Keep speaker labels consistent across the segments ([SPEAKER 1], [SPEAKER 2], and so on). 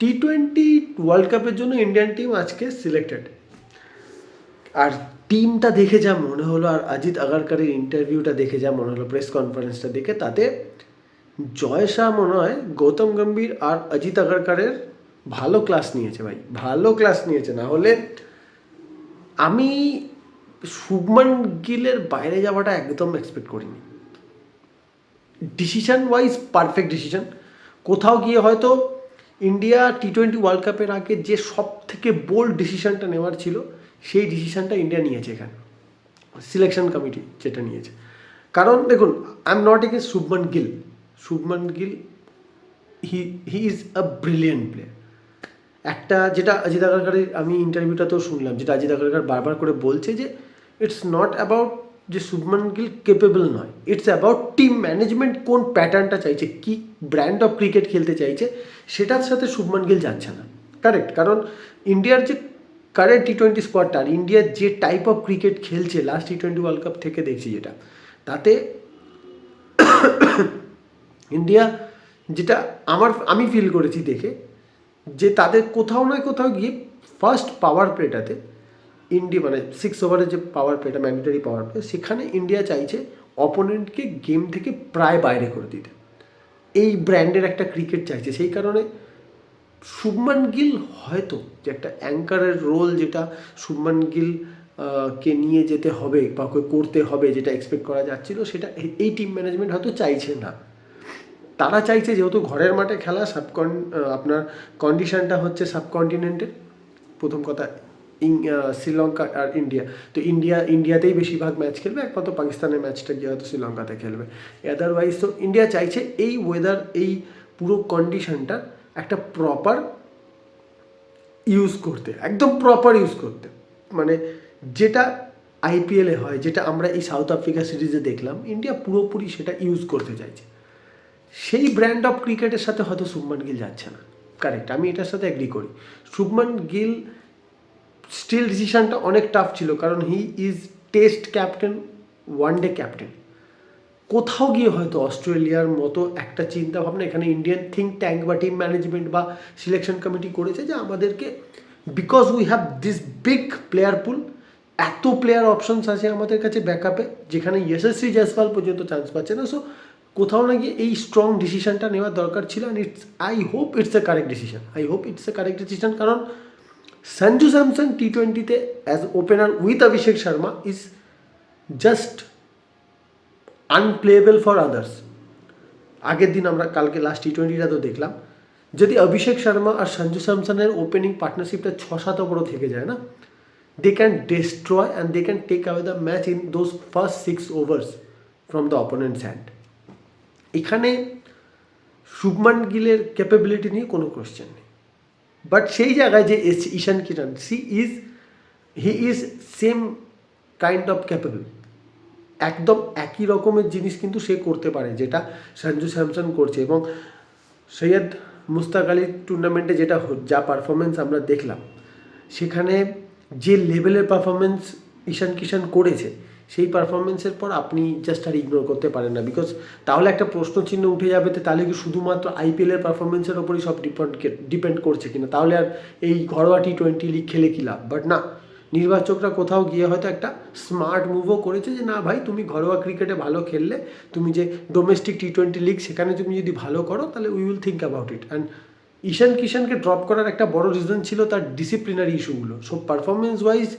[SPEAKER 1] T20 world কাপের জন্য Indian team আজকে সিলেক্টেড। আর টিমটা দেখে যা মনে হলো, আর অজিত আগারকারের ইন্টারভিউটা দেখে যা মনে হলো, প্রেস কনফারেন্সটা দেখে, তাতে জয় শাহ মনে হয় গৌতম গম্ভীর আর অজিত আগারকারের ভালো ক্লাস নিয়েছে ভাই, ভালো ক্লাস নিয়েছে। না হলে আমি শুভমান গিলের বাইরে যাওয়াটা একদম এক্সপেক্ট করিনি। Decision wise perfect decision. কোথাও গিয়ে হয়তো ইন্ডিয়া T20 ওয়ার্ল্ড কাপের আগে যে সব থেকে বোল্ড ডিসিশনটা নেওয়ার ছিল, সেই ডিসিশনটা ইন্ডিয়া নিয়েছে এখানে, সিলেকশন কমিটি যেটা নিয়েছে। কারণ দেখুন, I am not against Shubman Gill. Shubman Gill he is a brilliant player. একটা যেটা অজিত আগারকারের আমি ইন্টারভিউটাতেও শুনলাম, যেটা অজিত আগারকার বারবার করে বলছে যে ইটস নট অ্যাবাউট যে শুভমান গিল কেপেবল নয়, ইটস অ্যাবাউট টিম ম্যানেজমেন্ট কোন প্যাটার্নটা চাইছে, কি ব্র্যান্ড অফ ক্রিকেট খেলতে চাইছে, সেটার সাথে শুভমান গিল যাচ্ছে না। কারেক্ট, কারণ ইন্ডিয়ার যে কারেন্ট T20 স্কোয়াডটা আর ইন্ডিয়ার যে টাইপ অফ ক্রিকেট খেলছে লাস্ট T20 ওয়ার্ল্ড কাপ থেকে দেখছি যেটা, তাতে ইন্ডিয়া যেটা আমি ফিল করেছি দেখে, যে তাদের কোথাও না কোথাও গিয়ে ফার্স্ট পাওয়ার প্লেটাতে ইন্ডিয়া, মানে 6 ওভারের যে পাওয়ার প্লেটা, ম্যান্ডেটরি পাওয়ার প্লে, সেখানে ইন্ডিয়া চাইছে অপোনেন্টকে গেম থেকে প্রায় বাইরে করে দিতে। এই ব্র্যান্ডের একটা ক্রিকেট চাইছে। সেই কারণে শুভমান গিল হয়তো যে একটা অ্যাঙ্কারের রোল, যেটা শুভমান গিল কে নিয়ে যেতে হবে বা করতে হবে, যেটা এক্সপেক্ট করা যাচ্ছিল, সেটা এই টিম ম্যানেজমেন্ট হয়তো চাইছে না। তারা চাইছে যেহেতু ঘরের মাঠে খেলা, আপনার কন্ডিশনটা হচ্ছে সাবকন্টিনেন্টের, প্রথম কথা শ্রীলঙ্কা আর ইন্ডিয়া, তো ইন্ডিয়াতেই বেশিরভাগ ম্যাচ খেলবে, একমাত্র পাকিস্তানের ম্যাচটা গিয়ে হয়তো শ্রীলঙ্কাতে খেলবে। আদারওয়াইজ তো ইন্ডিয়া চাইছে এই ওয়েদার, এই পুরো কন্ডিশনটা একটা প্রপার ইউজ করতে, একদম প্রপার ইউজ করতে, মানে যেটা IPL হয়, যেটা আমরা এই সাউথ আফ্রিকা সিরিজে দেখলাম, ইন্ডিয়া পুরোপুরি সেটা ইউজ করতে চাইছে। সেই ব্র্যান্ড অফ ক্রিকেটের সাথে হয়তো শুভমান গিল যাচ্ছে না। কারেক্ট, আমি এটার সাথে অ্যাগ্রি করি। শুভমান গিল স্টিল ডিসিশনটা অনেক টাফ ছিল, কারণ he is test captain, one day captain. কোথাও গিয়ে হয়তো অস্ট্রেলিয়ার মতো একটা চিন্তা ভাবনা এখানে ইন্ডিয়ান থিঙ্ক ট্যাঙ্ক বা টিম ম্যানেজমেন্ট বা সিলেকশন কমিটি করেছে, যে আমাদেরকে because we have this big player pool, এত প্লেয়ার অপশনস আছে আমাদের কাছে ব্যাকআপে, যেখানে যশস্বী জয়সওয়াল পর্যন্ত চান্স পাচ্ছে না। সো কোথাও না গিয়ে এই স্ট্রং ডিসিশনটা নেওয়ার দরকার ছিল। And I hope it's a correct decision. কারণ সঞ্জু স্যামসন T20-তে as opener with Abhishek Sharma is just unplayable for others. আগের দিন আমরা কালকে লাস্ট T20-টা তো দেখলাম, যদি অভিষেক শর্মা আর সঞ্জু স্যামসনের ওপেনিং পার্টনারশিপটা 6-7 ওভারও থেকে যায় না, they can destroy and they can take away the match in those first 6 overs from the opponent's hand. এখানে শুভমান গিলের ক্যাপাবিলিটি নিয়ে কোনো কোয়েশ্চেন নেই, বাট সেই জায়গায় যে এসছে Ishan Kishan, he is same kind of capable. একদম একই রকমের জিনিস কিন্তু সে করতে পারে, যেটা সঞ্জু স্যামসন করছে। এবং সৈয়দ মুস্তাক আলী টুর্নামেন্টে যা পারফরমেন্স আমরা দেখলাম, সেখানে যে লেভেলের পারফরমেন্স ঈশান কিষান করেছে, সেই পারফরমেন্সের পর আপনি জাস্ট আর ইগনোর করতে পারেন না। বিকজ তাহলে একটা প্রশ্নচিহ্ন উঠে যাবে, তাহলে কি শুধুমাত্র IPL-এর পারফরমেন্সের ওপরই সব ডিপেন্ড করছে কিনা, তাহলে আর এই ঘরোয়া T20 লিগ খেলে কি লাভ। বাট না, নির্বাচকরা কোথাও গিয়ে হয়তো একটা স্মার্ট মুভও করেছে, যে না ভাই, তুমি ঘরোয়া ক্রিকেটে ভালো খেললে, তুমি যে ডোমেস্টিক T20 লিগ, সেখানে তুমি যদি ভালো করো, তাহলে we will think about it. And Ishan কিষানকে ড্রপ করার একটা বড় রিজন ছিল তার ডিসিপ্লিনারি ইস্যুগুলো। So performance wise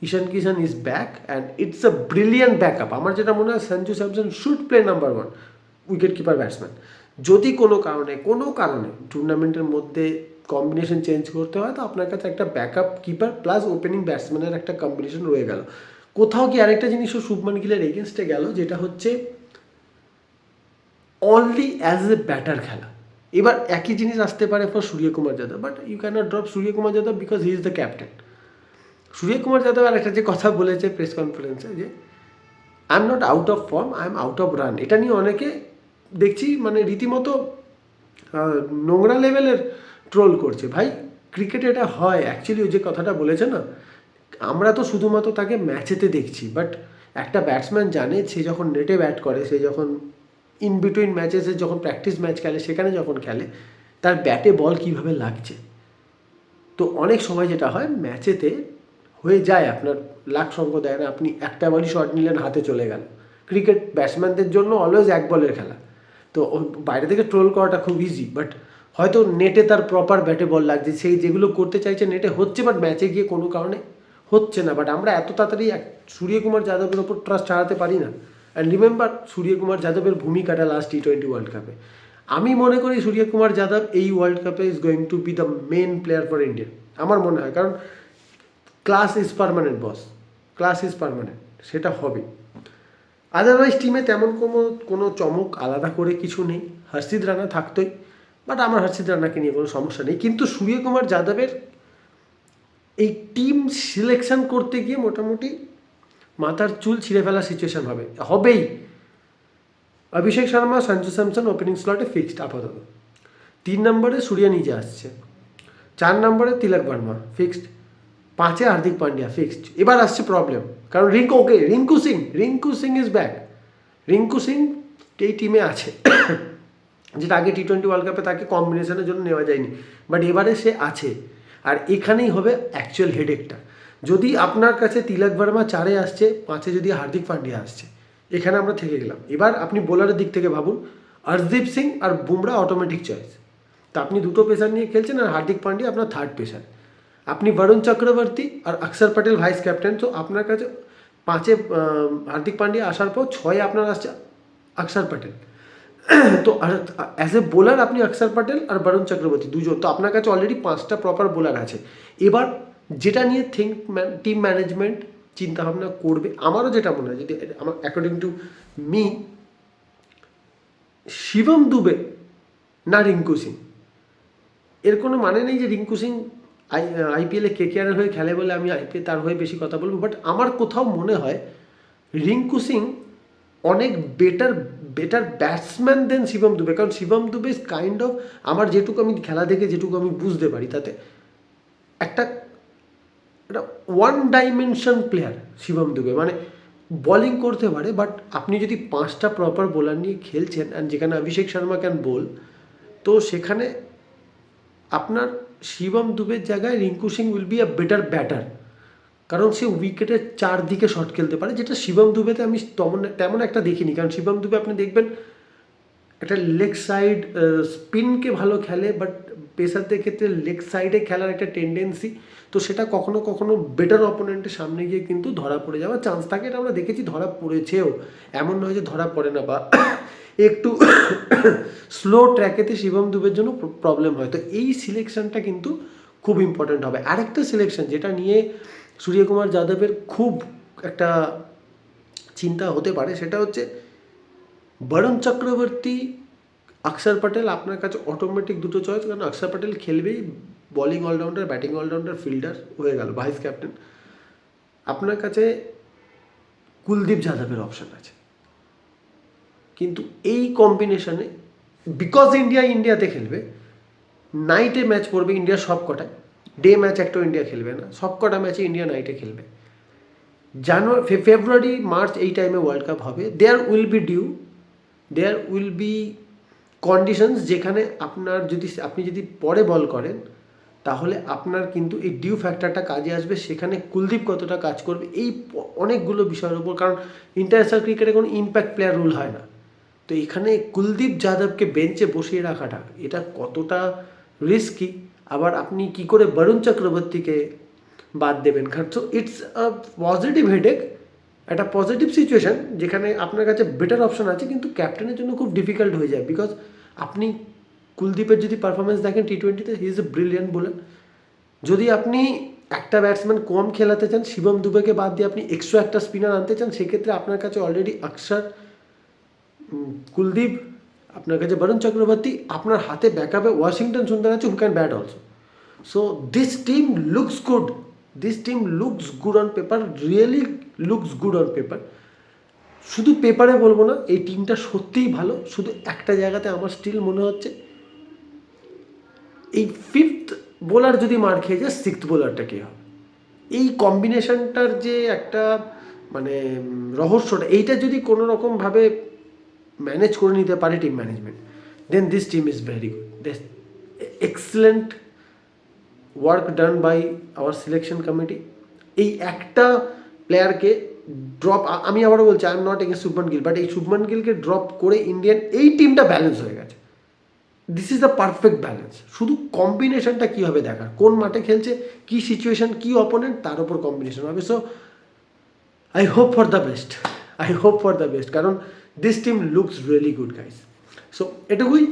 [SPEAKER 1] Ishan Kishan is back and it's a brilliant backup. আমার যেটা মনে হয়, Sanju Samson should play number 1 wicket keeper batsman. যদি কোনো কারণে টুর্নামেন্টের মধ্যে কম্বিনেশন চেঞ্জ করতে হয়, তো আপনার কাছে একটা ব্যাকআপ কিপার প্লাস ওপেনিং ব্যাটসম্যানের একটা কম্বিনেশন রয়ে গেল। কোথাও কি আরেকটা জিনিসও শুভমান গিলের এগেনস্টে গেল, যেটা হচ্ছে অনলি অ্যাজ এ ব্যাটার খেলা। এবার একই জিনিস আসতে পারে for Suryakumar Yadav, but you cannot drop Suryakumar Yadav because he is the captain. Suryakumar Yadav আর একটা যে কথা বলেছে প্রেস কনফারেন্সে, যে I am not out of form, I am out of run, এটা নিয়ে অনেকে দেখছি মানে রীতিমতো নোংরা লেভেলের ট্রোল করছে। ভাই, ক্রিকেটে এটা হয় অ্যাকচুয়ালি। ওই যে কথাটা বলেছে না, আমরা তো শুধুমাত্র তাকে ম্যাচেতে দেখছি, বাট একটা ব্যাটসম্যান জানে, সে যখন নেটে ব্যাট করে, সে যখন ইন বিটুইন ম্যাচেসে যখন প্র্যাকটিস ম্যাচ খেলে, সেখানে যখন খেলে, তার ব্যাটে বল কীভাবে লাগছে, তো অনেক সময় যেটা হয় ম্যাচেতে হয়ে যায় আপনার লাখ সঙ্গ দেয় না, আপনি একটা বলই শট নিলেন হাতে চলে গেল। ক্রিকেট ব্যাটসম্যানদের জন্য অলওয়েজ এক বলের খেলা, তো বাইরে থেকে ট্রোল করাটা খুব ইজি, বাট হয়তো নেটে তার প্রপার ব্যাটে বল লাগছে, সেই যেগুলো করতে চাইছে নেটে হচ্ছে, বাট ম্যাচে গিয়ে কোনো কারণে হচ্ছে না। বাট আমরা এত তাড়াতাড়ি সূর্যকুমার যাদবের ওপর ট্রাস্ট হারাতে পারি না। অ্যান্ড রিমেম্বার সূর্যকুমার যাদবের ভূমিকাটা লাস্ট T20 ওয়ার্ল্ড কাপে, আমি মনে করি সূর্যকুমার যাদব এই ওয়ার্ল্ড কাপে is going to be the main player for India, আমার মনে হয়। কারণ class is permanent boss, class is permanent, সেটা হবে। আদারওয়াইজ টিমে তেমন কোনো চমক আলাদা করে কিছু নেই। হর্ষিত রানা থাকতোই, বাট আমার হর্ষিত রানাকে নিয়ে কোনো সমস্যা নেই। কিন্তু সূর্যকুমার যাদবের এই টিম সিলেকশন করতে গিয়ে মোটামুটি মাথার চুল ছিঁড়ে ফেলার সিচুয়েশান হবেই। অভিষেক শর্মা, সঞ্জু স্যামসন ওপেনিং স্লটে ফিক্সড আপাতত। 3 নম্বরে সূর্য নিজে আসছে, 4 নম্বরে তিলক ভার্মা ফিক্সড, 5-এ হার্দিক পান্ডিয়া ফিক্সড। এবার আসছে প্রবলেম, কারণ রিঙ্কু সিং ইজ ব্যাক। রিঙ্কু সিং এই টিমে আছে, যেটা আগে T20 ওয়ার্ল্ড কাপে তাকে কম্বিনেশনের জন্য নেওয়া যায়নি, বাট এবারে সে আছে। আর এখানেই হবে অ্যাকচুয়াল হেডেকটা। যদি আপনার কাছে তিলক ভার্মা 4-এ আসছে, 5-এ যদি হার্দিক পান্ডিয়া আসছে, এখানে আমরা থেকে গেলাম। এবার আপনি বোলারের দিক থেকে ভাবুন, হরদীপ সিং আর বুমরা অটোমেটিক চয়েস। তা আপনি দুটো পেসার নিয়ে খেলছেন, আর হার্দিক পান্ডিয়া আপনার থার্ড পেসার। আপনি বরুণ চক্রবর্তী আর অক্ষর প্যাটেল ভাইস ক্যাপ্টেন। তো আপনার কাছে 5-এ হার্দিক পান্ডিয়া আসার পর 6-এ আপনার আসছে অক্ষর প্যাটেল। তো অ্যাজ এ বোলার আপনি অক্ষর প্যাটেল আর বরুণ চক্রবর্তী দুজন, তো আপনার কাছে অলরেডি 5টা প্রপার বোলার আছে। এবার যেটা নিয়ে টিম ম্যানেজমেন্ট চিন্তাভাবনা করবে, আমারও যেটা মনে হয়, যদি আমার according to me, Shivam Dube না রিঙ্কু সিং। এর কোনো মানে নেই যে রিঙ্কু সিং আইপিএলে KKR হয়ে খেলে বলে আমি আইপিএল তার হয়ে বেশি কথা বলবো, বাট আমার কোথাও মনে হয় রিঙ্কু সিং অনেক better batsman than Shivam Dube. কারণ Shivam Dube is kind of, আমার যেটুকু আমি খেলা দেখে যেটুকু আমি বুঝতে পারি, তাতে একটা one dimension player Shivam Dube. মানে বলিং করতে পারে, বাট আপনি যদি 5টা প্রপার বোলার নিয়ে খেলছেন, অ্যান্ড যেখানে অভিষেক শর্মা ক্যান বোল, তো সেখানে আপনার শিবম দুবের জায়গায় Rinku Singh will be a better batter. কারণ সে উইকেটের 4 দিকে শট খেলতে পারে, যেটা শিবম দুবেতে আমি তেমন একটা দেখিনি। কারণ শিবম দুবে আপনি দেখবেন একটা লেগ সাইড স্পিনকে ভালো খেলে, বাট পেসারদের ক্ষেত্রে লেগ সাইডে খেলার একটা টেন্ডেন্সি, তো সেটা কখনো কখনো বেটার অপোনেন্টের সামনে গিয়ে কিন্তু ধরা পড়ে যাওয়ার চান্স থাকে। এটা আমরা দেখেছি, ধরা পড়েছেও, এমন নয় যে ধরা পড়ে না, বা একটু স্লো ট্র্যাকেতে শিবম দুবের জন্য প্রবলেম হয়। তো এই সিলেকশনটা কিন্তু খুব ইম্পর্ট্যান্ট হবে। আরেকটা সিলেকশন যেটা নিয়ে সূর্যকুমার যাদবের খুব একটা চিন্তা হতে পারে, সেটা হচ্ছে বরুণ চক্রবর্তী, অক্ষর প্যাটেল আপনার কাছে অটোমেটিক দুটো চয়েস। কারণ অক্ষর প্যাটেল খেলবেই, bowling allrounder, batting allrounder, fielder হয়ে গেল, ভাইস ক্যাপ্টেন। আপনার কাছে কুলদীপ যাদবের অপশান আছে, কিন্তু এই কম্বিনেশনে বিকজ ইন্ডিয়াতে খেলবে, নাইটে ম্যাচ পড়বে ইন্ডিয়ার সব কটায়, ডে ম্যাচ একটাও ইন্ডিয়া খেলবে না, সব কটা ম্যাচে ইন্ডিয়া নাইটে খেলবে। ফেব্রুয়ারি মার্চ এই টাইমে ওয়ার্ল্ড কাপ হবে। দেয়ার উইল বি কন্ডিশনস যেখানে আপনি যদি পরে বল করেন, তাহলে আপনার কিন্তু এই ডিউ ফ্যাক্টরটা কাজে আসবে। সেখানে কুলদীপ কতটা কাজ করবে, এই অনেকগুলো বিষয়ের উপর। কারণ ইন্টারন্যাশনাল ক্রিকেটে কোনো ইম্প্যাক্ট প্লেয়ার রুল হয় না, তো এখানে কুলদীপ যাদবকে বেঞ্চে বসিয়ে রাখাটা এটা কতটা রিস্কি। আবার আপনি কি করে বরুণ চক্রবর্তীকে বাদ দেবেন? কারণ so it's a positive headache, একটা পজিটিভ সিচুয়েশান যেখানে আপনার কাছে বেটার অপশান আছে, কিন্তু ক্যাপ্টেনের জন্য খুব ডিফিকাল্ট হয়ে যায়। বিকজ আপনি কুলদীপের যদি পারফরমেন্স দেখেন T20-তে, he is a brilliant bowler. যদি আপনি একটা ব্যাটসম্যান কম খেলাতে চান, শিবম দুবেকে বাদ দিয়ে আপনি এক্সট্রা একটা স্পিনার আনতে চান, সেক্ষেত্রে আপনার কাছে অলরেডি অক্ষর, কুলদীপ, আপনার কাছে বরুণ চক্রবর্তী, আপনার হাতে ব্যাকআপে ওয়াশিংটন সুন্দর আছে, who can bat also. So this team looks good on paper, really looks good on paper. শুধু পেপারে বলবো না, এই টিমটা সত্যিই ভালো। শুধু একটা জায়গাতে আমার স্টিল মনে হচ্ছে, এই 5th বোলার যদি মার খেয়ে যায়, 6th বোলারটা কে হবে? এই কম্বিনেশনটার যে একটা মানে রহস্যটা, এইটা যদি কোনো রকমভাবে ম্যানেজ করে নিতে পারে team management, then this team is very good, excellent work done by our selection committee. এই একটা প্লেয়ারকে ড্রপ, আমি আবারও বলছি I am not against Shubman Gill, but এই শুভমান গিলকে ড্রপ করে ইন্ডিয়ান এই টিমটা ব্যালেন্স হয়ে গেছে। This is the perfect balance. শুধু কম্বিনেশনটা কী হবে দেখার, কোন মাঠে খেলছে, কী সিচুয়েশন, কী অপোনেন্ট, তার উপর কম্বিনেশন হবে। So I hope for the best, I hope for the best, কারণ this team looks really good guys. So এটুকুই,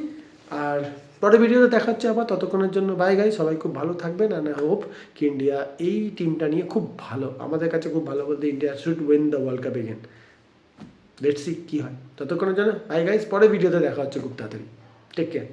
[SPEAKER 1] আর পরের ভিডিওতে দেখা হচ্ছে আবার, ততক্ষণের জন্য বাই গাইস, সবাই খুব ভালো থাকবেন। অ্যান্ড আই হোপ কি ইন্ডিয়া এই টিমটা নিয়ে খুব ভালো, আমাদের কাছে খুব ভালো বলতে India should win the world cup again. Let's see কী হয়। ততক্ষণের জন্য বাই গাইস, পরের ভিডিওতে দেখা হচ্ছে খুব তাড়াতাড়ি। Take care.